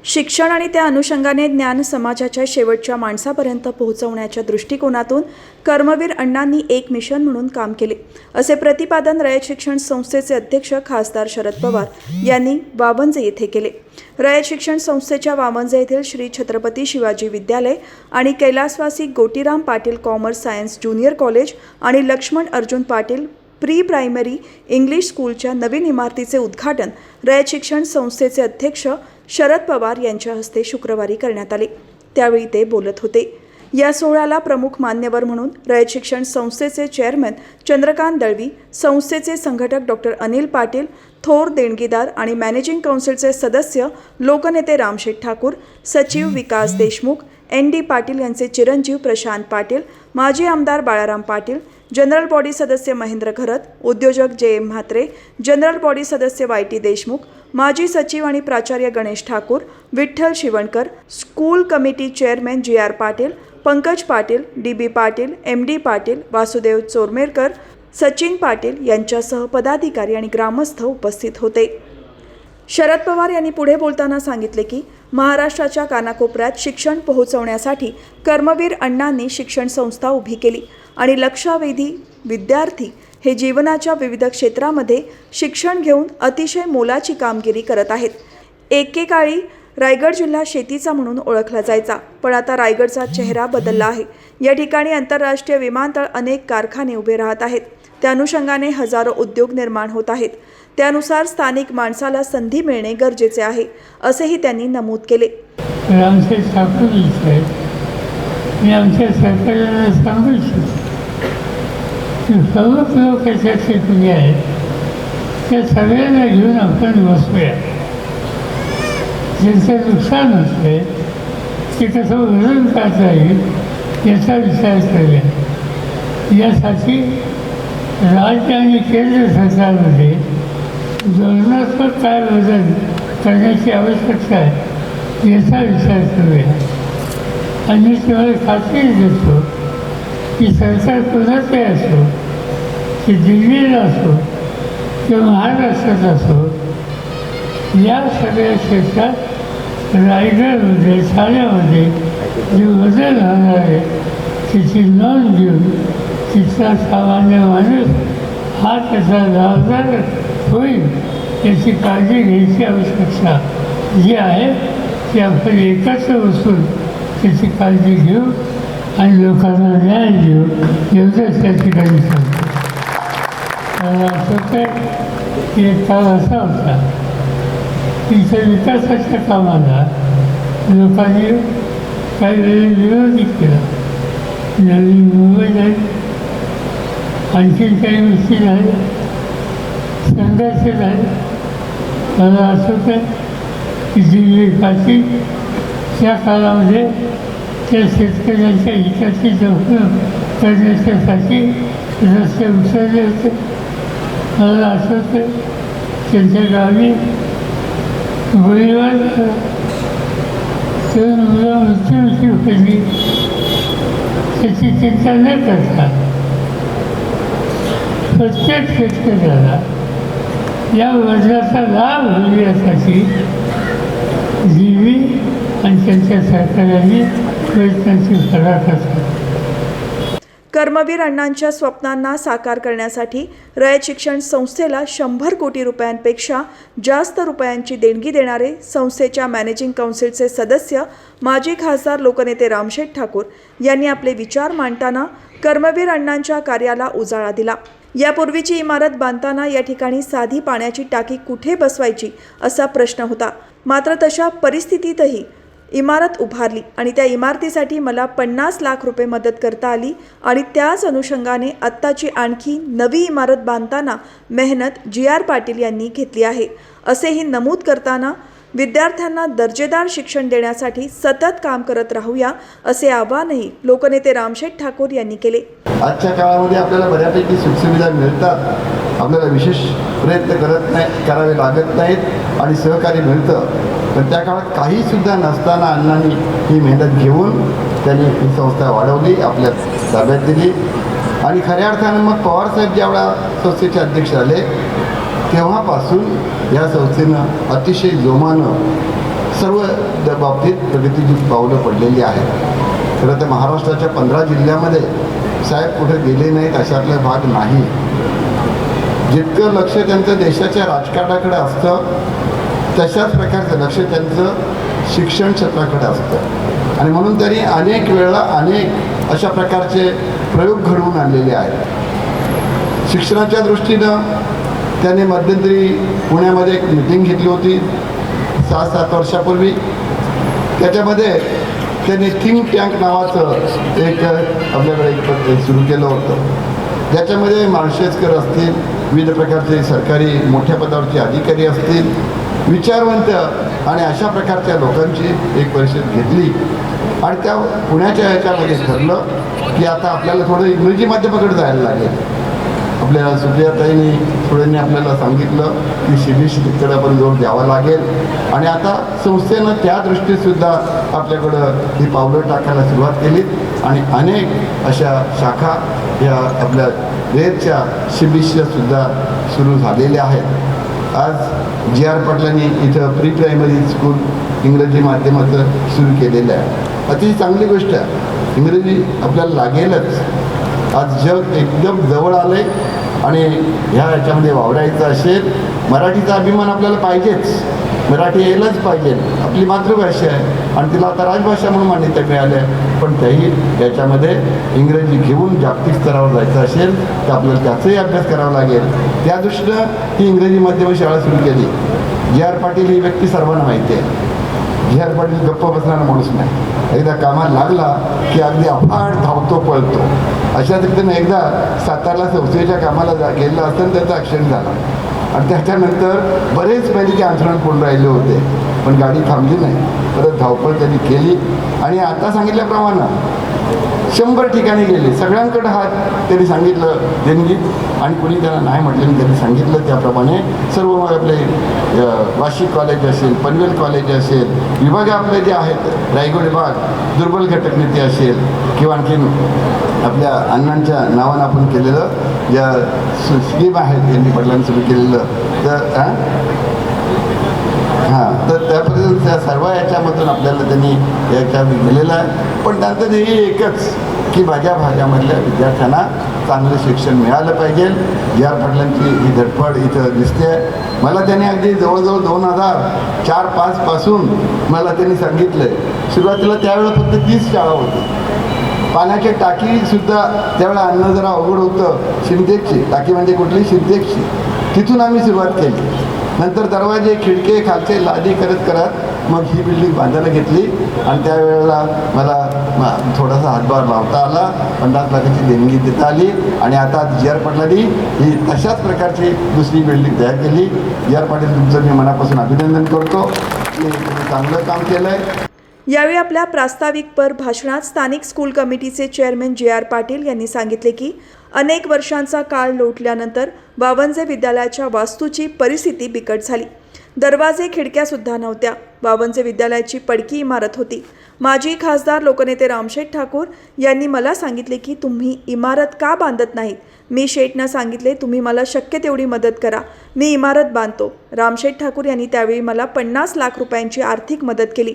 शिक्षण आणि त्या अनुषंगाने ज्ञान समाजाच्या शेवटच्या माणसापर्यंत पोहोचवण्याच्या दृष्टिकोनातून कर्मवीर अण्णांनी एक मिशन म्हणून काम केले, असे प्रतिपादन रयत शिक्षण संस्थेचे अध्यक्ष खासदार शरद पवार यांनी वावंजे येथे केले। रयत शिक्षण संस्थेच्या वावंजे येथील श्री छत्रपती शिवाजी विद्यालय आणि कैलासवासी Gotiram Patil commerce science junior college आणि Laxman Arjun Patil pre primary English स्कूलच्या नवीन इमारतीचे उद्घाटन रयत शिक्षण संस्थेचे अध्यक्ष शरद पवार यांच्या हस्ते शुक्रवारी करण्यात आले। त्यावेळी ते बोलत होते। या सोहळ्याला प्रमुख मान्यवर म्हणून रयत शिक्षण संस्थेचे चेअरमन चंद्रकांत दळवी, संस्थेचे संघटक डॉक्टर अनिल पाटील, थोर देणगीदार आणि मॅनेजिंग काउन्सिलचे सदस्य लोकनेते रामशेठ ठाकूर, सचिव विकास देशमुख, ND पाटील यांचे चिरंजीव प्रशांत पाटील, माजी आमदार बाळाराम पाटील, जनरल बॉडी सदस्य महेंद्र घरत, उद्योजक JM म्हात्रे, जनरल बॉडी सदस्य YT देशमुख, माजी सचिव आणि प्राचार्य Ganesh Thakur, Vitthal Shivankar, school committee chairman GR Patil, Pankaj Patil, DB Patil, MD Patil, Vasudev Chormerkar, Sachin Patil यांच्यासह पदाधिकारी आणि ग्रामस्थ उपस्थित होते। शरद पवार यांनी पुढे बोलताना सांगितले की महाराष्ट्राच्या कानाकोपऱ्यात शिक्षण पोहोचवण्यासाठी कर्मवीर अण्णांनी शिक्षण संस्था उभी केली आणि लक्षवेधी विद्यार्थी हे जीवनाच्या विविध क्षेत्रामध्ये शिक्षण घेऊन अतिशय मोलाची कामगिरी करत आहेत। एकेकाळी रायगड जिल्हा शेतीचा म्हणून ओळखला जायचा, पण आता रायगडचा चेहरा बदलला आहे। या ठिकाणी आंतरराष्ट्रीय विमानतळ, अनेक कारखाने उभे राहत आहेत। त्या अनुषंगाने हजारो उद्योग निर्माण होत आहेत। त्यानुसार स्थानिक माणसाला संधी मिळणे गरजेचे आहे, असेही त्यांनी नमूद केले। रामशेठ ठाकूर मी आमच्या सरकारला सांगू इच्छितो की सर्वच लोक याच्यात शिकले आहेत, त्या सगळ्यांना घेऊन आपण बसूया। ज्यांचं नुकसान होते ते कसं भरून काढता येईल याचा विचार करूया। यासाठी राज्य आणि केंद्र सरकारमध्ये धोरणात्मक काय बदल करण्याची आवश्यकता आहे याचा विचार करूया। आणि तुम्हाला खात्री देतो की सरकार कोणाचे असो, की दिल्लीला असो किंवा महाराष्ट्रात असो, या सगळ्या क्षेत्रात रायगडमध्ये ठाण्यामध्ये जे बदल होणार आहे त्याची नोंद घेऊन तिथला सामान्य माणूस हा त्याचा जबाबदार होईल याची काळजी घ्यायची आवश्यकता जी आहे ती आपण एकत्र बसून त्याची काळजी घेऊ आणि लोकांना न्याय देऊ, एवढंच त्या ठिकाणी सांगतो। मला आठवतं की एक काळ असा होता की त्या विकासाच्या कामाला लोकांनी काही वेळी विरोधी केला। नवी मुंबई झाली, आणखीन काही गोष्टी झाल्या, संघर्ष झाले। मला आठवतं की दिल्ली पाटील त्या काळामध्ये त्या शेतकऱ्यांच्या हिताची जपणूक करण्याच्यासाठी रस्ते उचलले होते। मला आठवतं त्यांच्या गावी गोळीबार दोन मुलं मृत्यूमुखी पडली, त्याची चिंता न करता प्रत्येक शेतकऱ्याला या बदलाचा लाभ होईल यासाठी जीवी आणि त्यांच्या सरकारांनी प्रयत्नांची भराट असतात। कर्मवीर अण्णांच्या स्वप्नांना साकार करण्यासाठी रयत शिक्षण संस्थेला 100 कोटी रुपयांपेक्षा जास्त रुपयांची देणगी देणारे संस्थेच्या मॅनेजिंग काउन्सिलचे सदस्य माजी खासदार लोकनेते रामशेठ ठाकूर यांनी आपले विचार मांडताना कर्मवीर अण्णांच्या कार्याला उजाळा दिला। यापूर्वीची इमारत बांधताना या ठिकाणी साधी पाण्याची टाकी कुठे बसवायची असा प्रश्न होता, मात्र तशा परिस्थितीतही इमारत उभारली आणि त्या इमारतीसाठी मला 50 लाख रुपये मदत करता आली आणि त्याच अनुषंगाने आत्ताची आणखी नवी इमारत बांधताना मेहनत GR पाटील यांनी घेतली आहे, असेही नमूद करताना विद्यार्थ्यांना दर्जेदार शिक्षण देण्यासाठी सतत काम करत राहूया, असे आवाहनही लोकनेते रामशेठ ठाकूर यांनी केले। आजच्या काळामध्ये आपल्याला बऱ्यापैकी सुखसुविधा मिळतात, आपल्याला विशेष प्रयत्न करावे लागत नाहीत आणि सहकार्य मिळतं। पण त्या काळात काहीसुद्धा नसताना अण्णांनी ही मेहनत घेऊन त्यांनी ही संस्था वाढवली, आपल्या ताब्यात दिली आणि खऱ्या अर्थानं मग पवारसाहेब ज्यावेळा संस्थेचे अध्यक्ष झाले तेव्हापासून या संस्थेनं अतिशय जोमानं सर्व त्या बाबतीत प्रगतीची पावलं पडलेली आहेत. खरं तर महाराष्ट्राच्या 15 जिल्ह्यामध्ये साहेब कुठे गेले नाहीत अशातला भाग नाही. जितकं लक्ष त्यांचं देशाच्या राजकारणाकडे असतं तशाच प्रकारचं लक्ष त्यांचं शिक्षण क्षेत्राकडे असतं आणि म्हणून त्यांनी अनेक वेळा अनेक अशा प्रकारचे प्रयोग घडवून आणलेले आहेत. शिक्षणाच्या दृष्टीनं त्यांनी मध्यंतरी पुण्यामध्ये एक मीटिंग घेतली होती 6-7 वर्षापूर्वी. त्याच्यामध्ये त्यांनी थिंक टँक नावाचं एक आपल्याकडे एक सुरू केलं होतं, ज्याच्यामध्ये माळशेजकर असतील, विविध प्रकारचे सरकारी मोठ्या पदावरचे अधिकारी असतील, विचारवंत आणि अशा प्रकारच्या लोकांची एक परिषद घेतली आणि त्या पुण्याच्या ह्याच्यामध्ये ठरलं की आता आपल्याला थोडं इंग्रजी माध्यमाकडे जायला लागेल. आपल्या सुप्रियाताईंनी थोड्यांनी आपल्याला सांगितलं की CBSE आपण जोर द्यावा लागेल आणि आता संस्थेनं त्या दृष्टीसुद्धा आपल्याकडं ही पावलं टाकायला सुरुवात केली आणि अनेक अशा शाखा या आपल्या वेदच्या CBSEच्यासुद्धा सुरू झालेल्या आहेत. आज GR पाटलांनी इथं प्री प्रायमरी स्कूल इंग्रजी माध्यमाचं सुरू केलेलं आहे. अतिशय चांगली गोष्ट आहे. इंग्रजी आपल्याला लागेलच. आज जग एकदम जवळ आलं आहे आणि ह्या याच्यामध्ये वावरायचं असेल मराठीचा अभिमान आपल्याला पाहिजेच. मराठी यायलाच पाहिजे. आपली मातृभाषा आहे आणि तिला आता राजभाषा म्हणून मान्यता मिळाली आहे. पण त्याही याच्यामध्ये इंग्रजी घेऊन जागतिक स्तरावर जायचं असेल तर आपल्याला त्याचाही अभ्यास करावा लागेल. त्या दृष्टीनं ही इंग्रजी माध्यम शाळा सुरू केली. GR पाटील ही व्यक्ती सर्वांना माहिती आहे. GR पाटील गप्प बसणारा माणूस नाही. एकदा कामाला लागला की अगदी अफाट धावतो पळतो. अशा रीतीनं एकदा सातारला संस्थेच्या कामाला गेलेला असताना त्याचा ॲक्सिडेंट झाला आणि त्याच्यानंतर बरेच महिने ते अंथरुणात पडून राहिले होते, पण गाडी थांबली नाही. परत धावपळ त्यांनी केली आणि आता सांगितल्याप्रमाणे 100 ठिकाणी गेले. सगळ्यांकडे हात त्यांनी सांगितलं देणगी आणि कोणी त्यांना नाही म्हटलं त्यांनी सांगितलं त्याप्रमाणे सर्व आपले वाशी कॉलेज असेल, पनवेल कॉलेज असेल, विभाग आपले जे आहेत रायगड विभाग, दुर्बल घटक नेते असेल किंवा आणखीन आपल्या अण्णांच्या नावानं आपण केलेलं ज्या स्कीम आहेत यांनी पाटलांनी सुरू केलेलं तर त्यापर्यंत त्या सर्व याच्यामधून आपल्याला त्यांनी याच्यात दिलेलं आहे. पण त्यांचं ध्येय एकच की माझ्या भागामधल्या विद्यार्थ्यांना चांगलं शिक्षण मिळालं पाहिजे. GR पाटलांची ही धडपड इथं दिसते आहे. मला त्यांनी अगदी जवळजवळ 2004-05 पासून मला त्यांनी सांगितलं आहे. सुरुवातीला त्यावेळेला फक्त 30 शाळा होती. पाण्याची टाकीसुद्धा त्यावेळेला आणणं जरा अवघड होतं. सिंटेक्सची टाकी म्हणजे कुठली? सिंटेक्सची. तिथून आम्ही सुरुवात केली. नंतर दरवाजे खिडके खालचे लादी करत करत मग ही बिल्डिंग बांधायला घेतली आणि त्यावेळेला मला थोडासा हातभार लावता आला. 50 लाखाची देणगी देता आली आणि आता GR पाटलांनी ही तशाच प्रकारची दुसरी बिल्डिंग तयार केली. GR पाटील तुमचं मी मनापासून अभिनंदन करतो की तुम्ही चांगलं काम केलं आहे. यावेळी आपल्या प्रास्ताविकपर भाषणात स्थानिक स्कूल कमिटीचे चेअरमन GR पाटील यांनी सांगितले की अनेक वर्षांचा काळ लोटल्यानंतर वावंजे विद्यालयाच्या वास्तूची परिस्थिती बिकट झाली. दरवाजे खिडक्यासुद्धा नव्हत्या. वावंजे विद्यालयाची पडकी इमारत होती. माजी खासदार लोकनेते रामशेठ ठाकूर यांनी मला सांगितले की तुम्ही इमारत का बांधत नाहीत. मी शेठनं सांगितले तुम्ही मला शक्य तेवढी मदत करा, मी इमारत बांधतो. रामशेठ ठाकूर यांनी त्यावेळी मला 50 लाख रुपयांची आर्थिक मदत केली.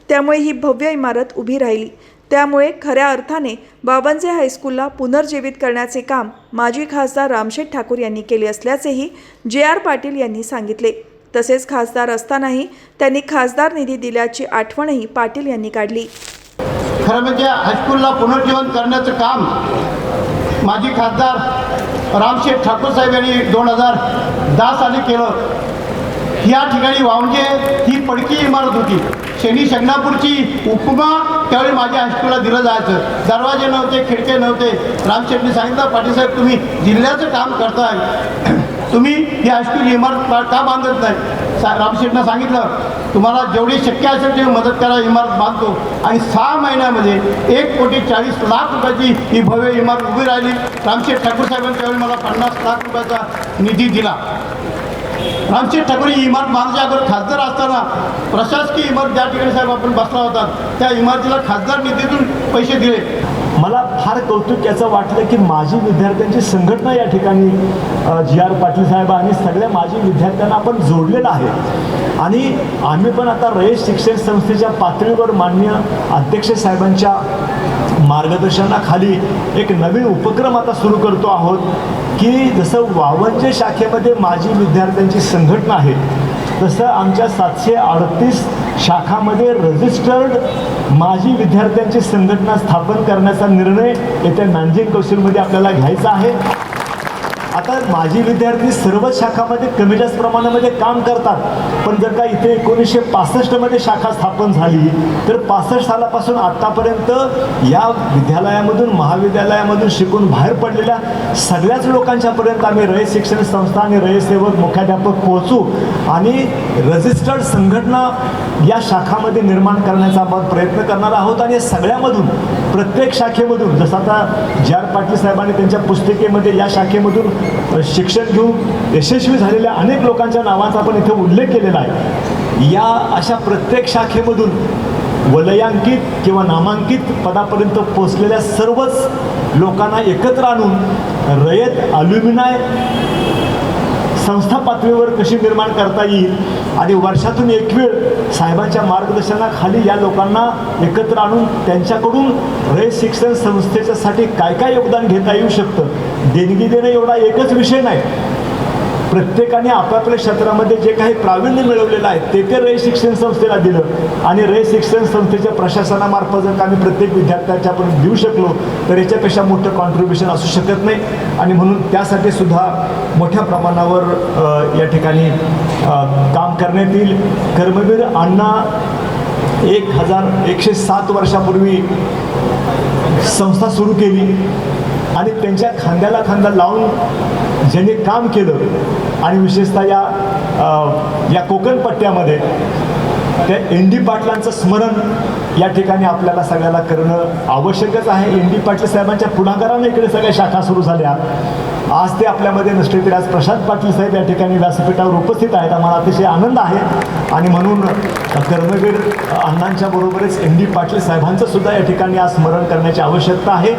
त्यामुळे ही भव्य इमारत उभी राहिली. त्यामुळे खऱ्या अर्थाने वावंजे हायस्कूलला पुनर्जीवित करण्याचे काम माजी खासदार रामशेठ ठाकूर यांनी केले असल्याचेही GR पाटील यांनी सांगितले. तसेच खासदार असतानाही त्यांनी खासदार निधी दिल्याची आठवणही पाटील यांनी काढली. खरं म्हणजे हायस्कूलला पुनर्जीवन करण्याचं काम माजी खासदार रामशेठ ठाकूर साहेब यांनी 2010 साली केलं. या ठिकाणी वावंजे ही पडकी इमारत होती. शनी शिंगणापूरची उपमा त्यावेळी माझ्या हायस्कूलला दिलं जायचं. दरवाजे नव्हते, खिडके नव्हते. रामशेठने सांगितलं पाटीलसाहेब तुम्ही जिल्ह्याचं काम करताय, तुम्ही ही हायस्कूल इमारत का बांधत नाही? रामशेठनं सांगितलं तुम्हाला जेवढी शक्य असेल तेवढी मदत करा, इमारत बांधतो. आणि 6 महिन्यामध्ये 1,40,00,000 रुपयाची ही भव्य इमारत उभी राहिली. रामशेठ ठाकूर साहेबांनी त्यावेळी मला 50 लाख रुपयाचा निधी दिला. रामशेठ ठाकूर ही इमारत बांधण्याच्या अगोदर खासदार असताना प्रशासकीय इमारत ज्या ठिकाणी साहेब आपण बसला होता त्या इमारतीला खासदार निधीतून पैसे दिले. मला फार कौतुक याचं वाटलं की माजी विद्यार्थ्यांची संघटना या ठिकाणी जी आर पाटील साहेब आणि सगळ्या माजी विद्यार्थ्यांना आपण जोडलेलं आहे आणि आम्ही पण आता रयत शिक्षण संस्थेच्या पातळीवर माननीय अध्यक्ष साहेबांच्या मार्गदर्शनाखाली एक नवीन उपक्रम आता सुरू करतो आहोत की जसं वावंजे शाखेमध्ये माजी विद्यार्थ्यांची संघटना आहे तसं आमच्या 738 शाखामध्ये रजिस्टर्ड माजी विद्यार्थ्यांची संघटना स्थापन करण्याचा निर्णय येत्या मॅनेजिंग कौन्सिलमध्ये आपल्याला घ्यायचा आहे. आता माजी विद्यार्थी सर्वच शाखामध्ये कमी जास्त प्रमाणामध्ये काम करतात पण जर का इथे 1965मध्ये शाखा स्थापन झाली तर 65 सालापासून आत्तापर्यंत या विद्यालयामधून महाविद्यालयामधून शिकून बाहेर पडलेल्या सगळ्याच लोकांच्यापर्यंत आम्ही रयत शिक्षण संस्था आणि रयत सेवक मुख्याध्यापक पोहोचू आणि रजिस्टर्ड संघटना या शाखामध्ये निर्माण करण्याचा आपण प्रयत्न करणार आहोत आणि या सगळ्यामधून प्रत्येक शाखेमधून जसं आता जी आर पाटील साहेबांनी त्यांच्या पुस्तिकेमध्ये या शाखेमधून शिक्षण घेऊन यशस्वी झालेल्या अनेक लोकांच्या नावांचा आपण इथे उल्लेख केलेला आहे. या अशा प्रत्येक शाखेमधून वलयांकित किंवा नामांकित पदापर्यंत पोहोचलेल्या सर्वच लोकांना एकत्र आणून रयत अल्युमिनाय संस्था पातळीवर कशी निर्माण करता येईल आणि वर्षातून एक वेळ साहेबांच्या मार्गदर्शनाखाली या लोकांना एकत्र आणून त्यांच्याकडून रयत शिक्षण संस्थेच्यासाठी काय काय योगदान घेता येऊ शकतं. देणगी देणं एवढा एकच विषय नाही, प्रत्येकाने आपापल्या क्षेत्रामध्ये जे काही प्रावीण्य मिळवलेलं आहे ते रयत शिक्षण संस्थेला दिलं आणि रयत शिक्षण संस्थेच्या प्रशासनामार्फत जर का आम्ही प्रत्येक विद्यार्थ्याच्यापर्यंत देऊ शकलो तर याच्यापेक्षा मोठं कॉन्ट्रीब्युशन असू शकत नाही आणि म्हणून त्यासाठी सुद्धा मोठ्या प्रमाणावर या ठिकाणी काम करण्यात येईल. कर्मवीर अण्णा 1107 वर्षापूर्वी संस्था सुरू केली आणि त्यांच्या खांद्याला खांदा लावून ज्यांनी काम केलं आणि विशेषतः या कोकण पट्ट्यामध्ये त्या एन डी पाटलांचं स्मरण या ठिकाणी आपल्याला सगळ्याला करणं आवश्यकच आहे. एन डी पाटील साहेबांच्या पुढाकाराने इकडे सगळ्या शाखा सुरू झाल्या. आज ते आपल्यामध्ये नसले तरी आज प्रशांत पाटील साहेब या ठिकाणी व्यासपीठावर उपस्थित आहेत. आम्हाला अतिशय आनंद आहे आणि म्हणून कर्मवीर अण्णांच्या बरोबरच एन डी पाटील साहेबांचं सुद्धा या ठिकाणी आज स्मरण करण्याची आवश्यकता आहे.